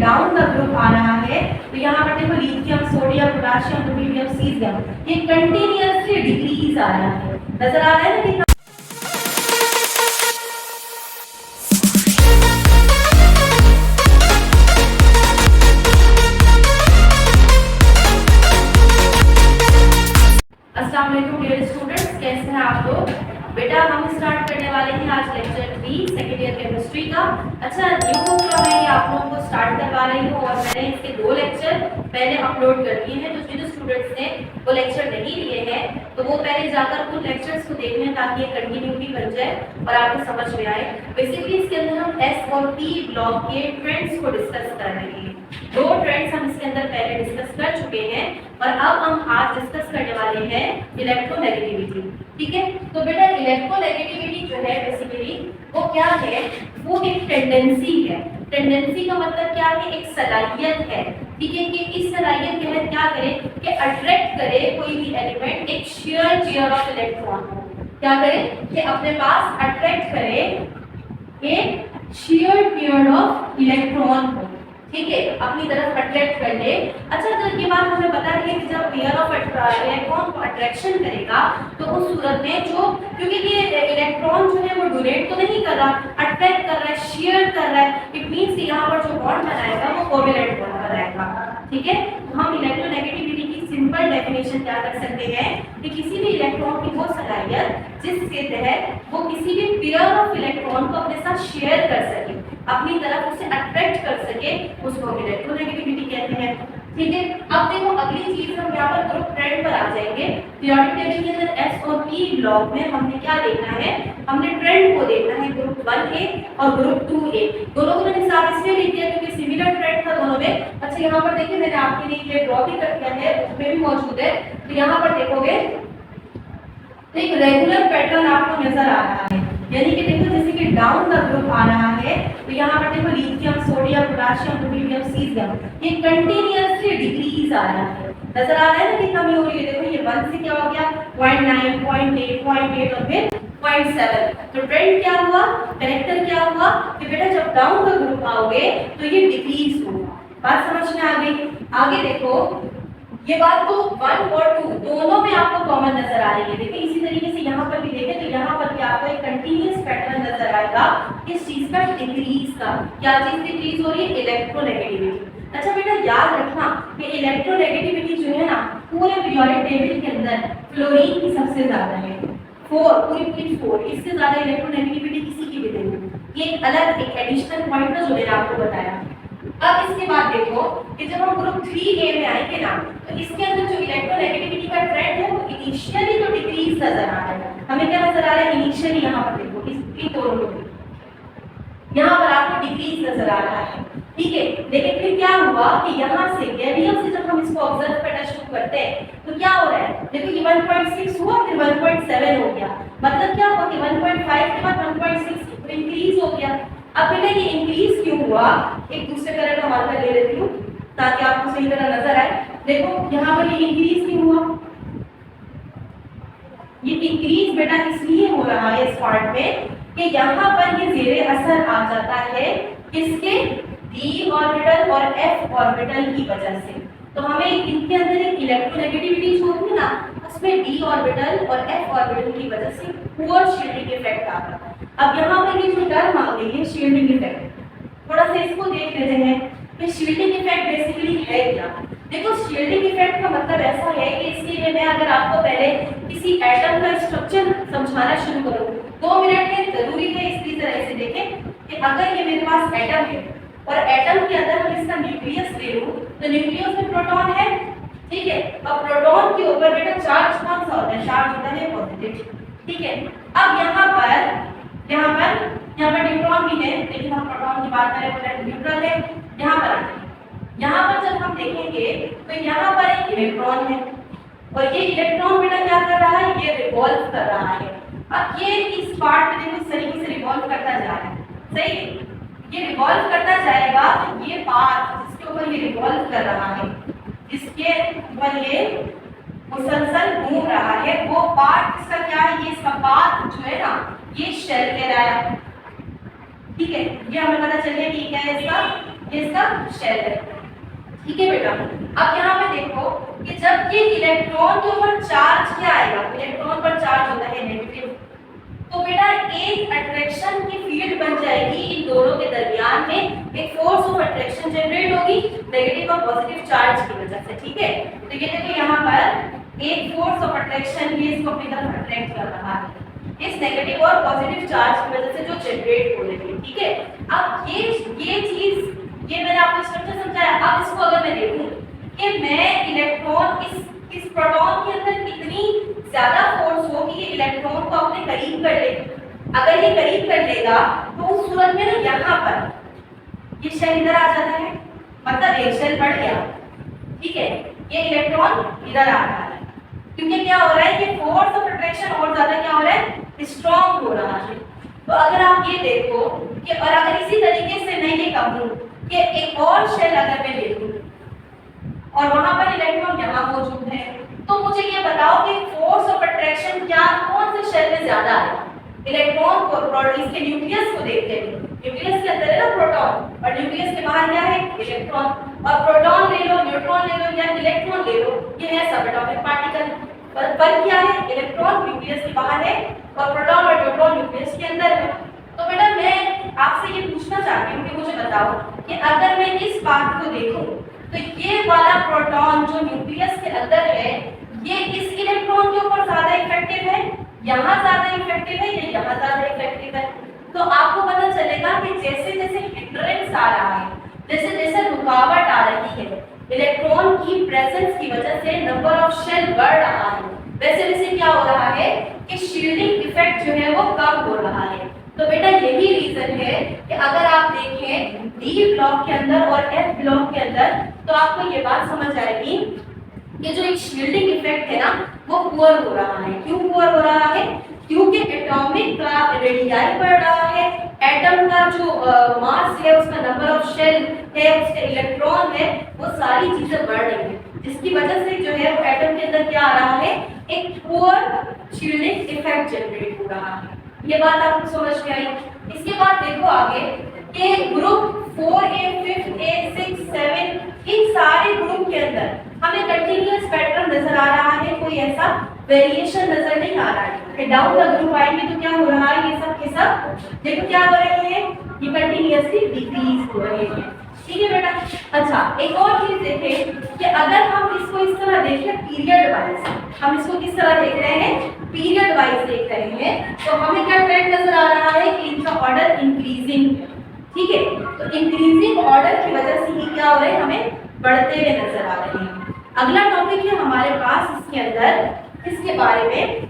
Down the group आ रहा है, तो यहाँ पर देखो lithium, sodium, potassium, rubidium, caesium, ये कंटिन्यूअसली डिक्रीज आ रहा है। नजर आ रहा है ना कि अस्सलाम वालेकुम डियर स्टूडेंट्स, कैसे हैं आप लोग? बेटा हम स्टार्ट करने वाले हैं आज लेक्चर 3 सेकेंड ईयर केमिस्ट्री का। अच्छा, यूट्यूब पर मैं आप लोगों को स्टार्ट करवा रही हूँ और मैंने इसके 2 लेक्चर पहले अपलोड कर दिए हैं। तो जो स्टूडेंट्स ने वो लेक्चर नहीं लिए हैं तो वो पहले जाकर उन लेक्चर्स को देख लें ताकि ये कंटिन्यूटी बन जाए और आपको समझ में आए। बेसिकली इसके अंदर हम एस और पी ब्लॉक के ट्रेंड्स को डिस्कस कर रहे हैं। 2 ट्रेंड्स हम इसके अंदर पहले डिस्कस कर चुके हैं और अब हम आज डिस्कस करने वाले हैं इलेक्ट्रोनेगेटिविटी। ठीक है, तो बेटा इलेक्ट्रोनेगेटिविटी जो है बेसिकली वो क्या है? वो एक टेंडेंसी है। टेंडेंसी का मतलब क्या है? एक सलाहियत है। ठीक है, कि इस सलाहियत के तहत क्या करे कि अट्रैक्ट करे कोई भी एलिमेंट एक शेयर पेयर ऑफ इलेक्ट्रॉन को। क्या करे कि अपने पास अट्रैक्ट करे एक शेयर पेयर ऑफ इलेक्ट्रॉन को। ठीक है, अपनी तरफ अट्रैक्ट कर ले। अच्छा, तो ये बात हमें पता है कि जब पेयर ऑफ इलेक्ट्रॉन को अट्रैक्शन करेगा तो उस सूरत में जो, क्योंकि ये इलेक्ट्रॉन जो है वो डोनेट तो नहीं कर रहा, अट्रैक्ट कर रहा है, शेयर कर रहा है। इट मींस यहाँ पर जो बॉन्ड बनाएगा वो कोवेलेंट बॉन्ड बनाएगा। ठीक है, तो हम इलेक्ट्रोनेगेटिविटी की सिंपल डेफिनेशन क्या कर सकते हैं कि किसी भी इलेक्ट्रॉन की वो सलाहियत जिसके तहत वो किसी भी पेयर ऑफ इलेक्ट्रॉन को अपने साथ शेयर कर सके, अपनी तरफ उसे अट्रैक्ट कर सके, उसको इलेक्ट्रोनेगेटिविटी कहते हैं। ठीक है, अब देखो अगली चीज हम यहाँ पर ग्रुप ट्रेंड पर आ जाएंगे। पीरियोडिक टेबल के अंदर एस और पी ब्लॉक में हमने क्या देखना है? हमने ट्रेंड को देखना है, ग्रुप 1A और ग्रुप 2A। दोनों को मैंने साफ इसलिए लिख दिया क्योंकि सिमिलर ट्रेंड था दोनों में। अच्छा, यहाँ पर देखिए मैंने आपके लिए ये ड्रॉ भी कर दिया है, उसमें भी मौजूद है। तो यहाँ पर देखोगे एक रेगुलर पैटर्न आपको नजर आ रहा है, यानी कि देखो जैसे कि डाउन द ग्रुप आ रहा है, तो यहाँ पर देखो lithium, sodium, potassium, rubidium, caesium, ये कंटिन्यूअसली डिक्रीज आ रहा है। नजर आ रहा है ना कि कमी हो रही है। देखो ये 1 से क्या हो गया 0.9, 0.8, 0.8 और फिर 0.7। तो ट्रेंड क्या हुआ, कैरेक्टर क्या हुआ कि बेटा जब डाउन द ग्रुप आओगे तो ये डिक्रीज होगा। बात समझ में आ गई? आगे देखो ये बात तो 1 और 2 दोनों में आपको कॉमन नजर आ रही है। देखिए इसी तरीके से यहाँ पर भी देखें तो यहाँ पर भी आपको एक कंटीन्यूअस पैटर्न नजर आएगा किस चीज का? डिक्रीज का। क्या चीज डिक्रीज हो रही है? इलेक्ट्रोनेगेटिविटी। अच्छा बेटा याद रखना कि इलेक्ट्रोनेगेटिविटी जो है ना पूरे पीरियोडिक टेबल के अंदर फ्लोरीन की सबसे ज्यादा है, 4, पूरी 4। इससे ज्यादा इलेक्ट्रोनेगेटिविटी किसी की भी नहीं। ये एक अलग एक एडिशनल पॉइंट था जो मैंने आपको बताया। अब इसके बाद देखो कि जब हम ग्रुप 3A में आएंगे ना तो इसके अंदर जो इलेक्ट्रोनेगेटिविटी का ट्रेंड है वो इनिशियली तो डिक्रीज नजर आ रहा है। हमें क्या नजर आ रहा है? इनिशियली यहाँ पर देखो इस दोनों में यहाँ पर आपको डिक्रीज नजर आ रहा है। ठीक है, लेकिन फिर क्या हुआ कि यहाँ से गैलियम से जब हम इसको ऑब्जर्व करना शुरू करते हैं तो क्या हो रहा है? देखो ये 1.6 हुआ, फिर 1.7 हो गया। मतलब क्या हुआ कि 1.5 के बाद 1.6 इंक्रीज हो गया। अब बेटा ये इंक्रीज क्यों हुआ? एक दूसरे कलर का मार्कर ले लेती हूँ ताकि आपको सही तरह नजर आए। देखो यहाँ पर ये इंक्रीज क्यों हुआ? ये इंक्रीज बेटा इसलिए हो रहा है इस पार्ट में कि यहाँ पर ये जेरे असर आ जाता है किसके? d ऑर्बिटल और f ऑर्बिटल की वजह से। तो हमें इनके अंदर एक इलेक्ट्रोनेगेटिविटी जो होती है ना उसमें d ऑर्बिटल और f ऑर्बिटल की वजह से पुअर शील्डिंग इफेक्ट आता है। अब यहाँ पर ये जो टर्म आ गई है शील्डिंग इफेक्ट, थोड़ा सा इसको देख लेते हैं कि शील्डिंग इफेक्ट बेसिकली है क्या। देखो शील्डिंग इफेक्ट का मतलब ऐसा है कि इसके लिए मैं अगर आपको पहले किसी एटम का स्ट्रक्चर समझाना शुरू करूँ 2 मिनट में जरूरी है इसी तरह से देखें कि अगर ये मेरे पास एटम है और एटम के अंदर हम इसका न्यूक्लियस ले लूं तो न्यूक्लियस में प्रोटॉन है। ठीक है, अब प्रोटॉन के ऊपर बेटा चार्ज कौन सा होता है? चार्ज होता है पॉजिटिव। ठीक है, अब यहाँ पर न्यूट्रॉन भी है, लेकिन हम प्रोटॉन की बात करें तो न्यूट्रल है। यहाँ पर जब हम देखेंगे तो यहाँ पर एक इलेक्ट्रॉन है और ये इलेक्ट्रॉन बेटा क्या कर रहा है? ये रिवॉल्व कर रहा है। अब ये इस पार्ट में देखो इस तरीके से रिवॉल्व करता जा रहा है। सही, ये रिवॉल्व करता जाएगा तो ये पाथ जिसके ऊपर ये रिवॉल्व कर रहा है, जिसके ऊपर ये मुसलसल घूम रहा है, वो पार्ट इसका क्या है? ये इसका पाथ जो है ना ये शेल कहलाया। ठीक है, ये हमें पता चल गया कि क्या है इसका ये इसका शेल है, ठीक है बेटा। अब यहाँ पे देखो कि जब ये इलेक्ट्रॉन के ऊपर चार्ज क्या आएगा, इलेक्ट्रॉन पर चार्ज होता है नेगेटिव, तो बेटा एक अट्रैक्शन की फील्ड बन जाएगी इन दोनों के दरमियान में, एक फोर्स ऑफ अट्रैक्शन जनरेट होगी नेगेटिव और पॉजिटिव चार्ज की वजह से, ठीक है। तो ये देखो यहाँ पर एक फोर्स ऑफ अट्रैक्शन ये इसको अपनी तरफ अट्रैक्ट कर रहा है इस नेगेटिव और पॉजिटिव चार्ज की वजह से जो जनरेट हो रही है, ठीक है। अब ये चीज ये मैंने आपको स्ट्रक्चर समझाया। अब इसको अगर मैं देखूं कि मैं इलेक्ट्रॉन इस प्रोटॉन के अंदर कितनी ज्यादा फोर्स हो कि ये इलेक्ट्रॉन को अपने करीब कर ले, अगर ये करीब कर लेगा तो उस सूरत में ना यहाँ पर ये शेल इधर आ जाता है, मतलब एक शेल बढ़ गया, ठीक है। ये इलेक्ट्रॉन इधर आ रहा है क्योंकि क्या हो रहा है, ये फोर्स ऑफ अट्रैक्शन और ज्यादा क्या हो रहा है, स्ट्रॉन्ग हो रहा है। तो अगर आप ये देखो कि और अगर इसी तरीके से मैं ये कहूँ कि एक और शेल अगर मैं ले लूं और वहां पर इलेक्ट्रॉन यहाँ मौजूद है, तो मुझे ये बताओ कि फोर्स ऑफ अट्रैक्शन क्या कौन से शेल में ज्यादा है, इलेक्ट्रॉन को प्रोटॉन इसके न्यूक्लियस को देखते हैं, न्यूक्लियस के अंदर है ना प्रोटॉन और न्यूक्लियस के बाहर क्या है इलेक्ट्रॉन, और प्रोटॉन ले लो, न्यूट्रॉन ले लो या इलेक्ट्रॉन ले लो, ये है सब एटॉमिक पार्टिकल। पर क्या है, इलेक्ट्रॉन न्यूक्लियस के बाहर है और प्रोटॉन और न्यूट्रॉन न्यूक्लियस के अंदर है। तो बेटा मैं आपसे ये पूछना चाहती हूँ कि मुझे बताओ कि अगर मैं इस बात को देखूं तो ये वाला प्रोटॉन जो न्यूक्लियस के अंदर है ये इस इलेक्ट्रॉन के ऊपर ज्यादा इफेक्टिव है, यहाँ ज्यादा इफेक्टिव है या यहाँ ज्यादा इफेक्टिव है। तो आपको पता चलेगा कि जैसे जैसे हिंड्रेंस आ रहा है, जैसे जैसे रुकावट आ रही है, इलेक्ट्रॉन की प्रेजेंस की वजह से नंबर ऑफ शेल बढ़ रहा है, वैसे वैसे क्या हो रहा है कि शील्डिंग इफेक्ट जो है वो कम हो रहा है। तो बेटा यही रीजन है कि अगर आप देखें डी ब्लॉक के अंदर और एफ ब्लॉक के अंदर तो आपको ये बात समझ आएगी कि जो एक शील्डिंग इफेक्ट है ना वो पुअर हो रहा है। क्यों पुअर हो रहा है, क्योंकि एटॉमिक का रेडियाई बढ़ रहा है, एटम का जो मास है, उसका नंबर ऑफ शेल है, उसके इलेक्ट्रॉन है, वो सारी चीजें बढ़ रही है, जिसकी वजह से जो है वो एटम के अंदर क्या आ रहा है, एक पुअर शील्डिंग इफेक्ट जनरेट हो रहा है। ये बात आपको समझ में आई। इसके बाद देखो आगे कि ग्रुप 4A, 5A, 6, 7 इन सारे ग्रुप के अंदर हमें कंटीन्यूअस पैटर्न नजर आ रहा है, कोई ऐसा वेरिएशन नजर नहीं आ रहा है। फिर डाउन द ग्रुप आएंगे तो क्या हो रहा है, ये सब के सब देखो क्या हो रहे हैं, ये कंटीन्यूअसली डिक्रीज हो रहे हैं, ठीक है बेटा। अच्छा एक और चीज देखें कि अगर हम इसको इस तरह देखें पीरियड वाइज, हम इसको किस तरह देख रहे हैं, पीरियड वाइज देख रहे हैं, तो हमें क्या ट्रेंड नजर आ रहा है कि इनका ऑर्डर इंक्रीजिंग, ठीक है। तो इंक्रीजिंग ऑर्डर की वजह से ही क्या हो रहा है, हमें बढ़ते हुए नजर आ रहे हैं। अगला टॉपिक है हमारे पास इसके अंदर इसके बारे में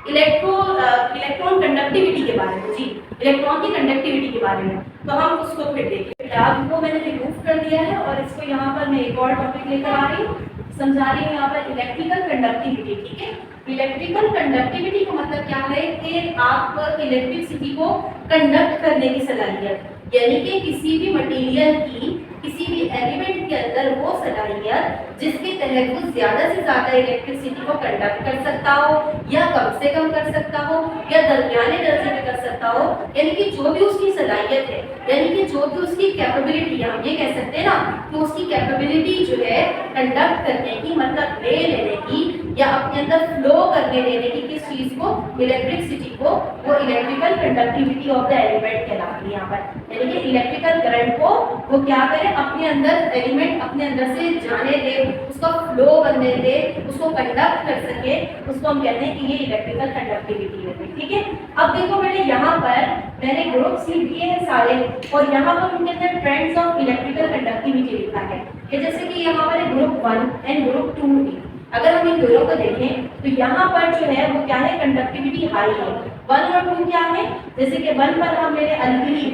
इलेक्ट्रॉन कंडक्टिविटी के बारे में, जी इलेक्ट्रॉन की कंडक्टिविटी के बारे में, तो हम उसको फिर देखेंगे। अब वो मैंने रिमूव कर दिया है और इसको यहाँ पर मैं एक और टॉपिक लेकर आ रही हूँ, समझा रही हूँ यहाँ पर इलेक्ट्रिकल कंडक्टिविटी, ठीक है। इलेक्ट्रिकल कंडक्टिविटी का मतलब क्या है कि आप इलेक्ट्रिसिटी को कंडक्ट करने की सलाहियत, यानी कि किसी भी मटेरियल की किसी भी एलिमेंट के अंदर वो सलाहियत जिसके तहत वो ज्यादा से ज्यादा इलेक्ट्रिसिटी को कंडक्ट कर सकता हो या कम से कम कर सकता हो या दरमियाने दर्जे में कर सकता हो, यानी कि जो भी उसकी सलाहियत है, यानी कि जो भी उसकी कैपेबिलिटी, हम ये कह सकते हैं ना कि उसकी कैपेबिलिटी जो है कंडक्ट करने की, मतलब ले लेने की या अपने अंदर फ्लो करने देने की किस चीज को, इलेक्ट्रिसिटी को, वो electrical conductivity of the element कहलाती है यहाँ पर। यानी कि इलेक्ट्रिकल करंट को वो क्या करे, अपने अंदर एलिमेंट अपने अंदर से जाने दे, उसका फ्लो बनने दे, उसको कंडक्ट कर सके, उसको हम कहते हैं कि ये इलेक्ट्रिकल कंडक्टिविटी होती है, ठीक है। अब देखो बेटे यहाँ पर मैंने ग्रुप्स लिख दिए हैं सारे और यहाँ पर उनके अंदर ट्रेंड्स ऑफ इलेक्ट्रिकल कंडक्टिविटी लिखा है कि जैसे कि यहाँ पर ग्रुप 1 एंड ग्रुप 2 है। अगर हम इन दोनों को देखें तो यहाँ पर जो है वो क्या है, कंडक्टिविटी हाई है। 1 और 2 क्या है, जैसे कि 1 पर हम ले लें अल्कली,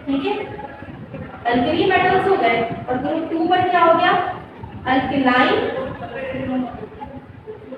ठीक है, अल्कली मेटल्स हो गए, और ग्रुप 2 पर क्या हो गया, अल्कलाइन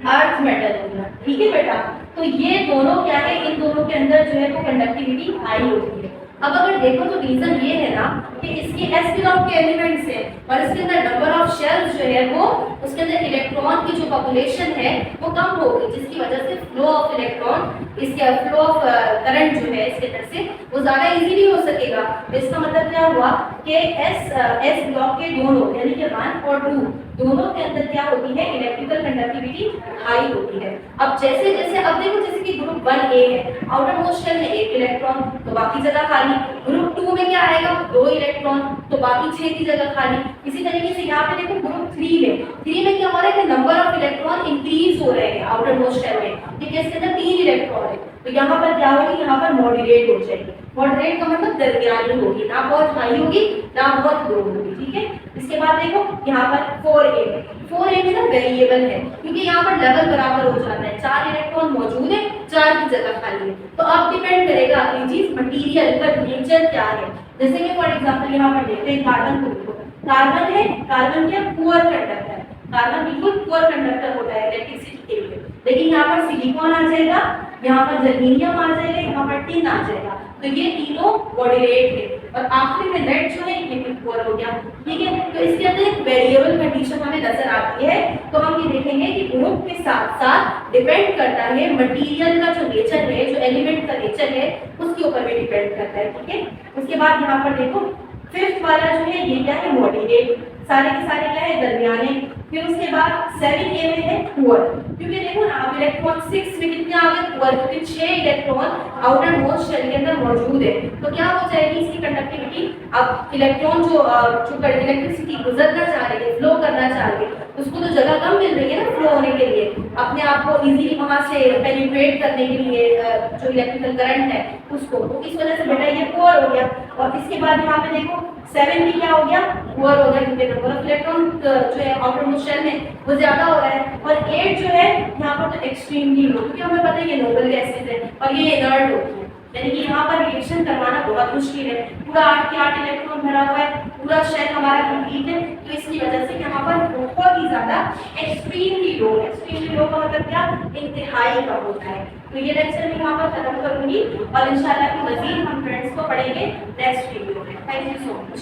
अर्थ मेटल हो गया, ठीक है बेटा। तो ये दोनों क्या है, इन दोनों के अंदर जो है वो कंडक्टिविटी हाई होती है। अब अगर देखो तो रीजन ये है ना कि इसकी s ब्लॉक के एलिमेंट्स है और इसके अंदर नंबर ऑफ शेल्स जो है वो उसके अंदर इलेक्ट्रॉन की जो पॉपुलेशन है वो कम होगी, जिसकी वजह से फ्लो ऑफ इलेक्ट्रॉन इसके फ्लो ऑफ करंट जो है इसके अंदर से वो ज्यादा इजीली हो सकेगा। तो इसका मतलब क्या हुआ कि एस ब्लॉक के दोनों यानी कि 1 और 2 दोनों के अंदर क्या होती है, इलेक्ट्रिकल कंडक्टिविटी हाई होती है। अब जैसे जैसे अब देखो जैसे कि ग्रुप 1A है, आउटर मोस्ट शेल में 1 इलेक्ट्रॉन तो बाकी जगह खाली। ग्रुप 2 में क्या आएगा, 2 इलेक्ट्रॉन तो बाकी 6 की जगह खाली। इसी तरीके से यहाँ पे देखो ग्रुप 3 में क्या हो रहा है कि नंबर ऑफ इलेक्ट्रॉन इंक्रीज हो रहे हैं आउटर मोस्ट शेल में, ठीक है, इसके अंदर 3 इलेक्ट्रॉन है। तो यहाँ पर क्या होगी, यहाँ पर मॉडरेट हो जाएगी। मॉडरेट का मतलब दरमियानी होगी, ना बहुत हाई होगी ना बहुत लो होगी, ठीक है। इसके बाद देखो यहाँ पर 4A में ना वेरिएबल है क्योंकि यहाँ पर लेवल बराबर हो जाता है, 4 इलेक्ट्रॉन मौजूद है, 4 की जगह खाली है। तो अब डिपेंड करेगा ये चीज मटेरियल का नेचर क्या है। जैसे कि फॉर एग्जांपल यहाँ पर देखते हैं कार्बन को, देखो कार्बन है, कार्बन क्या पुअर कंडक्टर है, कार्बन बिल्कुल पुअर कंडक्टर होता है इलेक्ट्रिसिटी के लिए। लेकिन यहाँ पर सिलिकॉन आ जाएगा, यहाँ पर जर्मेनियम आ जाएगा, यहाँ पर टिन आ जाएगा, तो ये तीनों मॉडरेट है और आखिरी में लेड जो है ये भी पुअर हो गया, ठीक है। तो इसके अंदर एक वेरिएबल कंडीशन हमें नजर आती है। तो हम ये देखेंगे कि ग्रुप के साथ साथ डिपेंड करता है मटेरियल का जो नेचर है, जो एलिमेंट का नेचर है उसके ऊपर भी डिपेंड करता है, ठीक है। उसके बाद यहाँ पर देखो 5th वाला जो है ये क्या है, मॉडरेट, सारे के सारे क्या है, दरमियाने। फिर उसके बाद 7A में है पुअर, क्योंकि देखो ना अब इलेक्ट्रॉन 6 में कितने आ गए, पुअर, क्योंकि 6 इलेक्ट्रॉन आउटर मोस्ट शेल के अंदर मौजूद है। तो क्या हो जाएगी इसकी कंडक्टिविटी, अब इलेक्ट्रॉन जो इलेक्ट्रिसिटी गुजरना चाह रही है, फ्लो करना चाह रही है, उसको तो जगह कम मिल रही है ना फ्लो होने के लिए, अपने आप को इजीली वहां से पेनिट्रेट करने के लिए जो इलेक्ट्रिकल करंट है उसको, तो इस वजह से बेटा ये पुअर हो गया। और इसके बाद यहाँ पे देखो 7 भी क्या हो गया, पुअर हो गया, क्योंकि नंबर ऑफ इलेक्ट्रॉन जो है आउटर मोस्ट शेल में वो ज्यादा हो रहा है। और 8 जो है यहाँ पर तो एक्सट्रीमली लो, क्योंकि हमें पता है ये नोबल गैसेज है और ये इनर्ट होती है, यानी कि यहाँ पर रिएक्शन करवाना बहुत मुश्किल है। पूरा 8 के 8 इलेक्ट्रॉन भरा हुआ है, पूरा शेल हमारा कंप्लीट है, तो इसकी वजह से यहाँ पर बहुत ही ज्यादा एक्सट्रीमली लो का मतलब क्या, इंतहाई का होता है। तो ये लेक्चर मैं यहाँ पर खत्म करूंगी और इंशाल्लाह की मजीद हम फ्रेंड्स को पढ़ेंगे नेक्स्ट वीडियो में। Thank you so much.